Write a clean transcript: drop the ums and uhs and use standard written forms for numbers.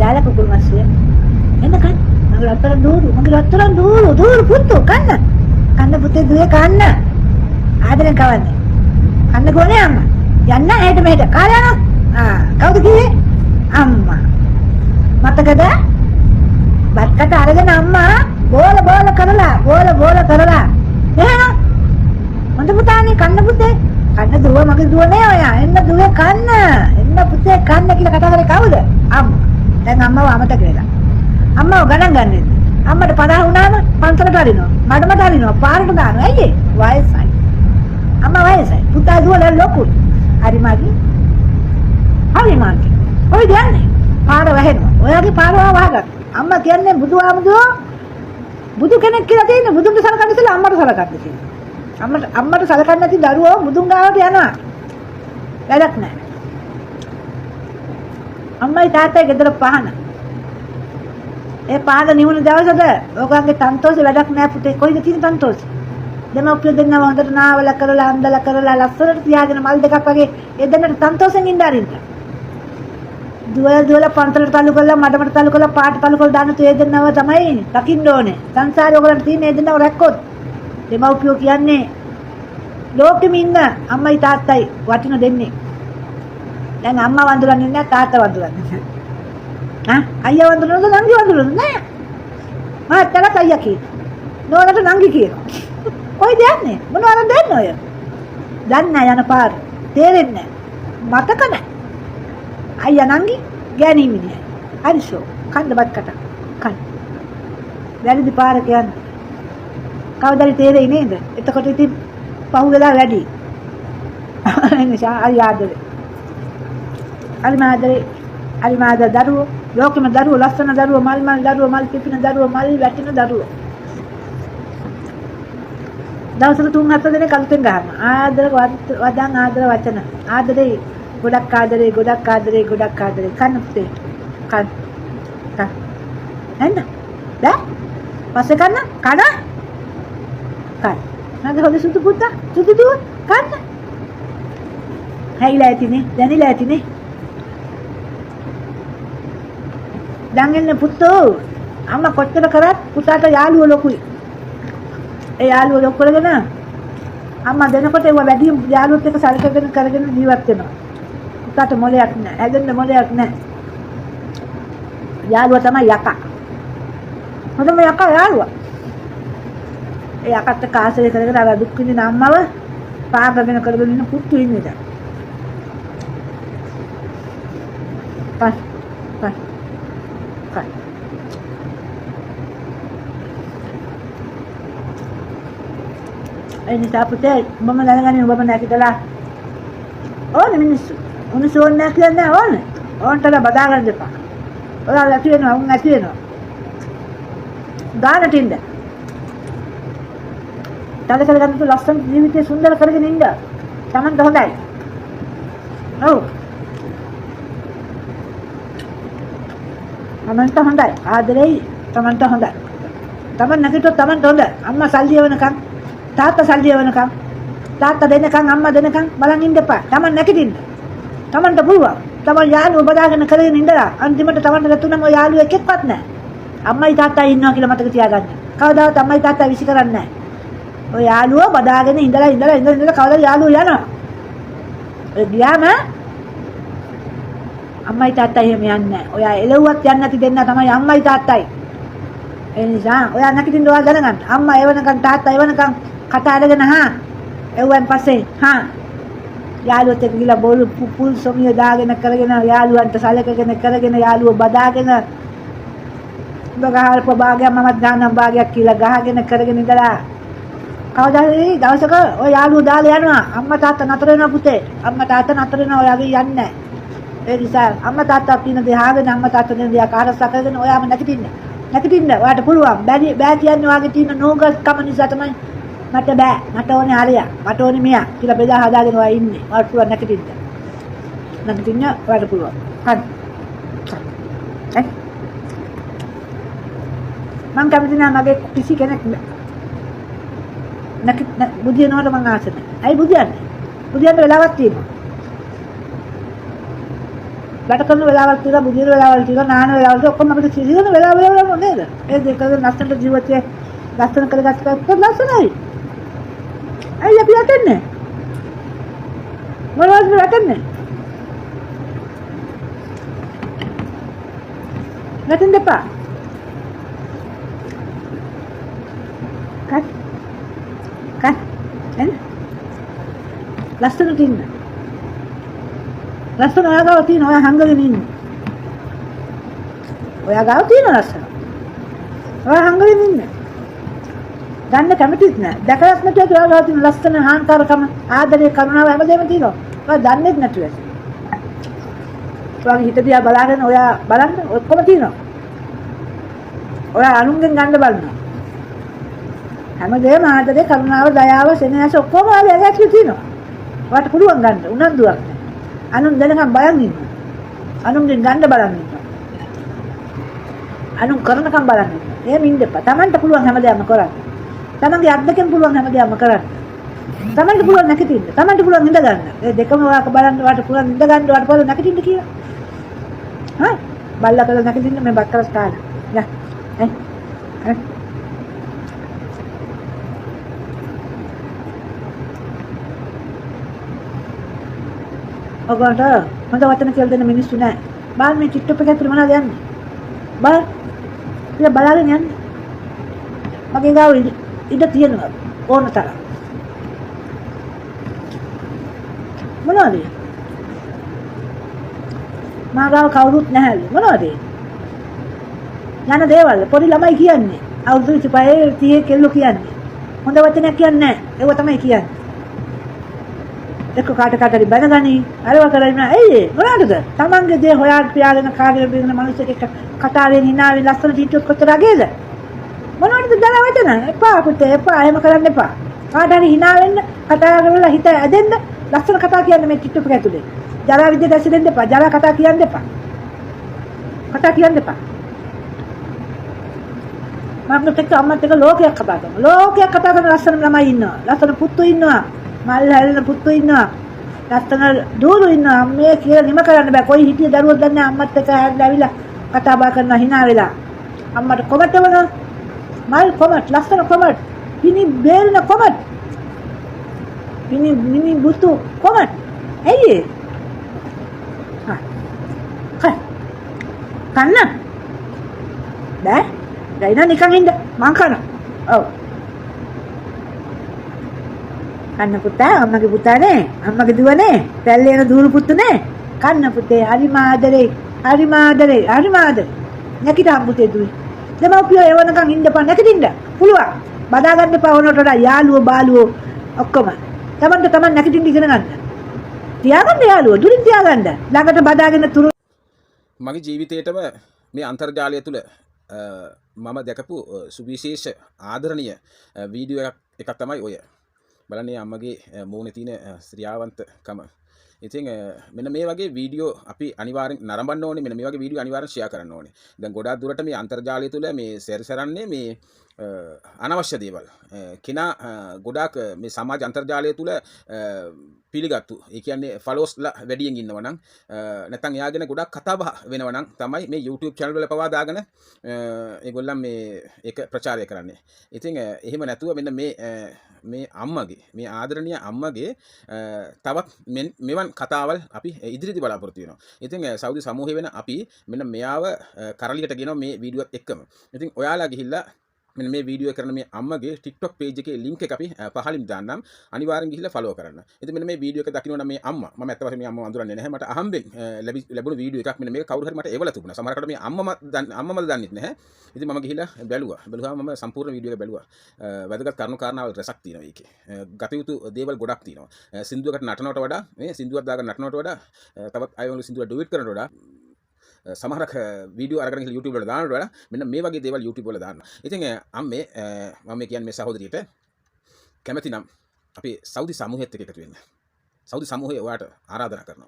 Kala pukul masih. Enak kan? Mangga rataran dulu putu kan? Karena putih dua kan? Ada yang kawan. Karena gue ni amma. Jangan ada meda. Kala kau tu kiri amma. Mata kada? Bat kata ada kan amma. Bola karala. Ya. Mantap putani karena putih. Karena dua makin dua ni ya. Enak dua karena. Enak putih karena kita kata kali kau dah. Amma. Dan amma wa mata kira. Amma ganan ganan. Amma ada pada unana. Pantai tadi no. Madam tadi no. Parut dah no. Aye. Wise. Amma wise. Putai dua dah lokut. Hari magi. Oh dia ni. Para wahen. Oh lagi para wahagat. Amma kian ni budu budu kena kira dia ni. Budu tu salah kan sila. Amma tu salah kan sila. Amma tu salah kan nanti daru. Budu ngau dia na. Ledak na. Amma itu tata gedera pahana. Pahana ni mana jauh saja. Orang ke tantos ledak na putih. Koi tu tidak tantos. Dema upload na wonder na wala karala lasar tiada na mal deka pagi. Edana tantos yang indarin. Dua pantal talukalla madamat talukalla paat talukalla danu tu edana wa tamai takindo ne. Sansar orang tin edana rekod. Dema upload kian ne. Loke minna amma itu tatai watina denne. Dan amma wanduran ni tata wanduran. Ayah wanduran tu nanggi wanduran na. Cara ayah ki. No tu nanggi ki. Koi dia ni. Mana orang dia no ya. Dan na yana par. Teren na. Mata kana. Ayah nanggi gani mini. Ariso kan debat kata kan. Dari di par kian. Kau dari tere ini dah. Itu kau itu pahugala ready. Ini saya ayah ada. Alimada daru, lokima daru, lasana daru, mal pipina daru, mal latina daru. Dawsatu tung hatta dene kaluten gahama. Adara wadang adara wacana. Adare godak kadare kan putte. Kan. Enna. Da? Passe kanna? Kana? Kan. Naga hole sutu putta? Sutu du? Kanna. Hai latine, dani latine. Dangelne puttu amma koච්චර කරත් පුතාට යාළුවෝ ලොකුයි. ඒ යාළුවෝ ලොකු කරගෙන අම්මා දෙනකොට ඒවා වැඩි යාළුවොත් එක්ක සැලකගෙන කරගෙන ජීවත් වෙනවා. පුතාට මොලයක් නැහැ. හැදෙන්න මොලයක් නැහැ. යාළුවා තමයි යකා. හොඳම යකා යාළුවා. ඒ යකත් එක්ක ආශ්‍රය කරගෙන අර දුක් විඳින අම්මව පාපගෙන කරගෙන ඉන්න පුතු ඉන්නේ දැන්. පස්. Ini siapa teh? Mama dalangan ni, mama nak kita lah. Oh ni minis. Unis orang nak kita ni, orang telah badagan je pak. Orang lagi ni, orang lagi ni. Gana tinda. Tadi kalau tu lasan jiwitnya sundar kerja ni indah. Taman dah hodai. Oh. Taman dah hodai. Adrei taman dah hodai. Taman nak itu taman dah hodai. Amma salji awak nak. තාත්තා සල්ලි එවනකම් තාත්තා දෙනකම් අම්මා දෙනකම් බලන් ඉන්න එපා. Taman නැගිටින්න. Tamanට පුළුවන්. Taman යාළුවෝ බදාගෙන කරගෙන ඉඳලා අන්තිමට Tamanට ලැබුණම ඔය යාළුවෝ එකෙක්වත් නැහැ. අම්මයි තාත්තයි ඉන්නවා කියලා මතක තියාගන්න. කවදාවත් අම්මයි තාත්තා විසි කරන්නේ නැහැ. ඔය යාළුවෝ බදාගෙන ඉඳලා කවදාද යාළුවෝ යනවා. ඔය ගියාම අම්මයි තාත්තයි එහෙම යන්නේ නැහැ. ඔයා එළවුවත් යන්නේ නැති දෙන්නා තමයි අම්මයි තාත්තයි. ඒ නිසා ඔයා නැගිටින්න ඔයා දැනගන්න. අම්මා එවනකම් තාත්තා එවනකම් kata ada kena ewan pase යාළුවොත් එක්ක ගිහලා බෝලු පුල් සොමිය දාගෙන කරගෙන යාළුවන්ට සැලකගෙන කරගෙන යාළුවෝ බදාගෙන ගහල් පභාගයක් මමත් ගන්නම් භාගයක් කියලා ගහගෙන කරගෙන ඉඳලා කවදා හරි දවසක ඔය යාළුවෝ දාලා යනවා අම්මා තාත්තා නතර වෙනවා පුතේ අම්මා තාත්තා නතර වෙනවා ඔයාගේ යන්නේ නැහැ ඒ නිසා අම්මා තාත්තා පින දෙහාගෙන අම්මා තාත්තා දෙන දේ කාරස කරගෙන ඔයාම නැගිටින්න ඔයාට පුළුවන් බෑ කියන්නේ ඔයාගේ තියෙන නෝගස්කම නිසා තමයි මට බෑ මට ඕනේ හරිය මට ඕනේ මෙයා කියලා බෙදා හදාගෙන ඔයා ඉන්නේ ඔයාට පුළුවන් නැගිටින්න ඔයාට පුළුවන් හරි මම කැමති නෑ මගේ කිසි කෙනෙක් බුදියනවට මම ආසයි. ඇයි බුදියන්නේ? බුදියන්න වෙලාවක් තියෙනවා. වැඩ කරන වෙලාවල් තියෙනවා, බුදින වෙලාවල් තියෙනවා, නාන වෙලාවල් තියෙනවා, ඔක්කොම අපිට සිහින වෙලාවල් නේද? ඒ දෙක ලස්සනට ජීවිතේ ලස්සන කරගත්තොත් ලස්සනයි. අයි අපි යටන්නේ. මොනවද යටන්නේ? නැතින් දෙපා. කත් එන්න. ලස්සනට ඉන්න. ලස්සන ඔයා ගාව තියෙන, ඔයා හංගගෙන ඉන්න. ඔයා ගාව තියෙන ලස්සන. ඔයා හංගගෙන ඉන්න. ගන්න කැමතිත් නෑ. දැකලත් නැතුව ඔයා ගාව තියෙන ලස්සන හාන්තරකම, ආදරේ, කරුණාව හැමදේම තියෙනවා. ඔයා දන්නේත් නැතුව ඇති. ඔයාගේ හිත දිහා බලාගෙන ඔයා බලන්න ඔක්කොම තියෙනවා. ඔයා අනුන්ගෙන් ගන්න බලනවා. හැමදේම ආදරේ, කරුණාව, දයාව, සෙනෙහස ඔක්කොම ඔයාගේ ඇතුලේ තියෙනවා. ඔයාට පුළුවන් ගන්න උනන්දුවක් නෑ. අනුන් දැනගම් බලන් ඉන්නවා. අනුන්ගෙන් ගන්න බලන් ඉන්නවා. අනුන් කරනකම් බලන් ඉන්නවා. එහෙම ඉන්න එපා. Tamanට පුළුවන් හැමදේම කරන්න. Tamanගේ අත්දැකීම් පුළුවන් හැමදේම කරන්න. Tamanට පුළුවන් නැගිටින්න. Tamanට පුළුවන් ඉඳ ගන්න. ඒ දෙකම ඔයාක බලන්න ඔයාට පුළුවන් ඉඳ ගන්න ඔයාට පුළුවන් නැගිටින්න කියලා. හා බල්ලා කරලා නැගිටින්න මේ බක්කරස් කාලා. යා. ඔගොල්ලන්ට හොඳ වචන කියලා දෙන්න මිනිස්සු නැහැ. බලන්න මේ TikTok එකේ ඇතුළේ මොනවද යන්නේ? බලන්න. ඉතින් බලාගෙන යන්නේ. මගේ ගාව ඉඳ තියෙනවා ඕන තරම්. මොනවද? මාගාව කවුරුත් නැහැලු. මොනවද? යන දේවල් පොඩි ළමයි කියන්නේ. අවුරුදු 25 30 කෙල්ලෝ කියන්නේ. හොඳ වචනයක් කියන්නේ නැහැ. ඒව තමයි කියන්නේ. එක්ක කාටරි බැනගනි අරව කරගෙන ඇයි මොනවටද තමන්ගේ දේ හොයාගෙන පියාගෙන කාගෙන බින්න මිනිස්සෙක් එක්ක කතාවෙන් hinaවෙන් ලස්සන ටීචර්ස් කොච්චර අගේද මොනවටද දලා වචන එපා පුතේ එපා එහෙම කරන්න එපා කාටරි hinaවෙන්න කතා කරලා හිත ඇදෙන්න ලස්සන කතා කියන්න මේ ටිකට් එක ඇතුලේ ජරා විද්‍ය දැසි දෙන්න එපා ජරා කතා කියන්න එපා මම එක්ක අම්මත් එක්ක ලෝකයක් කතා කරන ලස්සන ළමයි ඉන්නවා ලස්සන පුතු ඉන්නවා මල් හැලෙන පුතු ඉන්නවා ලස්සන දූරු ඉන්නවා මේ කියලා නිම කරන්න බෑ කොයි හිටිය දරුවෝ දන්නේ අම්මත් එක්ක හැදලා ඇවිල්ලා කතා බහ කරනවා hina වෙලා අම්මට කොමට් වන මල් කොමට් ලස්සන කොමට් පිනි බේරන කොමට් පිනි බුතු කොමට් ඇයි කන්න බෑ දැන් නිකන් ඉන්න මං කනවා ඔව් කන්න පුතා අම්මගේ පුතානේ අම්මගේ දුවනේ පැල්ලේන දූරු පුතුනේ කන්න පුතේ හරිම ආදරේ නැකිට පුතේ දුවේ දෙමව්පියෝ එවනකන් ඉන්නපන් නැකිටින්න පුළුවන් බදා ගන්න එපා ඕනට වඩා යාළුවෝ බාළුවෝ ඔක්කොම තමන් නැකිටින්න ඉගෙන ගන්න තියාගන්න යාළුවෝ දුරින් තියාගන්න ළඟට බදාගෙන තුරු මගේ ජීවිතේටම මේ අන්තර්ජාලය තුල මම දැකපු සුවිශේෂ ආදරණීය වීඩියෝ එකක් තමයි ඔය බලන්නේ අම්මගේ මූණේ තියෙන ශ්‍රියාවන්තකම. ඉතින් මෙන්න මේ වගේ වීඩියෝ අපි අනිවාර්යෙන් නරඹන්න ඕනේ. මෙන්න මේ වගේ වීඩියෝ අනිවාර්යෙන් ෂෙයා කරන්න ඕනේ. දැන් ගොඩාක් දුරට මේ අන්තර්ජාලය තුල මේ සැරසරන්නේ මේ අනවශ්‍ය දේවල්. කෙනා ගොඩාක් මේ සමාජ අන්තර්ජාලය තුල පිළිගත්තු. ඒ කියන්නේ ෆලෝස්ලා වැඩියෙන් ඉන්නවා නම් නැත්නම් එයාගෙන ගොඩාක් කතා බහ වෙනවා නම් තමයි මේ YouTube channel වල පවා දාගෙන ඒගොල්ලන් මේ ඒක ප්‍රචාරය කරන්නේ. ඉතින් එහෙම නැතුව මෙන්න මේ අම්මගේ මේ ආදරණීය අම්මගේ තවත් මෙවන් කතාවල් අපි ඉදිරියට බලාපොරොත්තු වෙනවා. ඉතින් සෞදි සමූහය වෙන අපි මෙන්න මෙයාව කරලියට ගෙනවා මේ වීඩියෝත් එක්කම. ඉතින් ඔයාලා ගිහිල්ලා මෙන්න මේ වීඩියෝ කරන මේ අම්මගේ TikTok page එකේ link එක අපි පහලින් දාන්නම්. අනිවාර්යෙන් ගිහිල්ලා follow කරන්න. ඉතින් මෙන්න මේ වීඩියෝ එක දකින්න මේ අම්මා මම ඇත්ත වශයෙන්ම මේ අම්මව අඳුරන්නේ නැහැ. මට අහම්බෙන් ලැබුණු වීඩියෝ එකක් මෙන්න මේක කවුරු හරි මට එවලා තිබුණා. සමහරකට මේ අම්මමද දන්නෙත් නැහැ. ඉතින් මම ගිහිල්ලා බැලුවාම මම සම්පූර්ණ වීඩියෝ එක බැලුවා. වැදගත් කරුණු කාරණාවල් රසක් තියෙනවා ඒකේ. ගත යුතු දේවල් ගොඩක් තියෙනවා. සින්දුවකට නටනවට වඩා මේ සින්දුවක් දාගෙන නටනවට වඩා තවත් අයවලු සින්දුව ඩුවෙට් කරනවට වඩා සමහරක් වීඩියෝ අරගෙන ගිහලා YouTube වල දානවට වඩා මෙන්න මේ වගේ දේවල් YouTube වල දානවා. ඉතින් අම්මේ මම කියන්නේ මේ සහෝදරියට කැමති නම් අපි සෞදි සමූහයත් එක්ක එකතු වෙන්න. සෞදි සමූහය ඔයාට ආරාධනා කරනවා.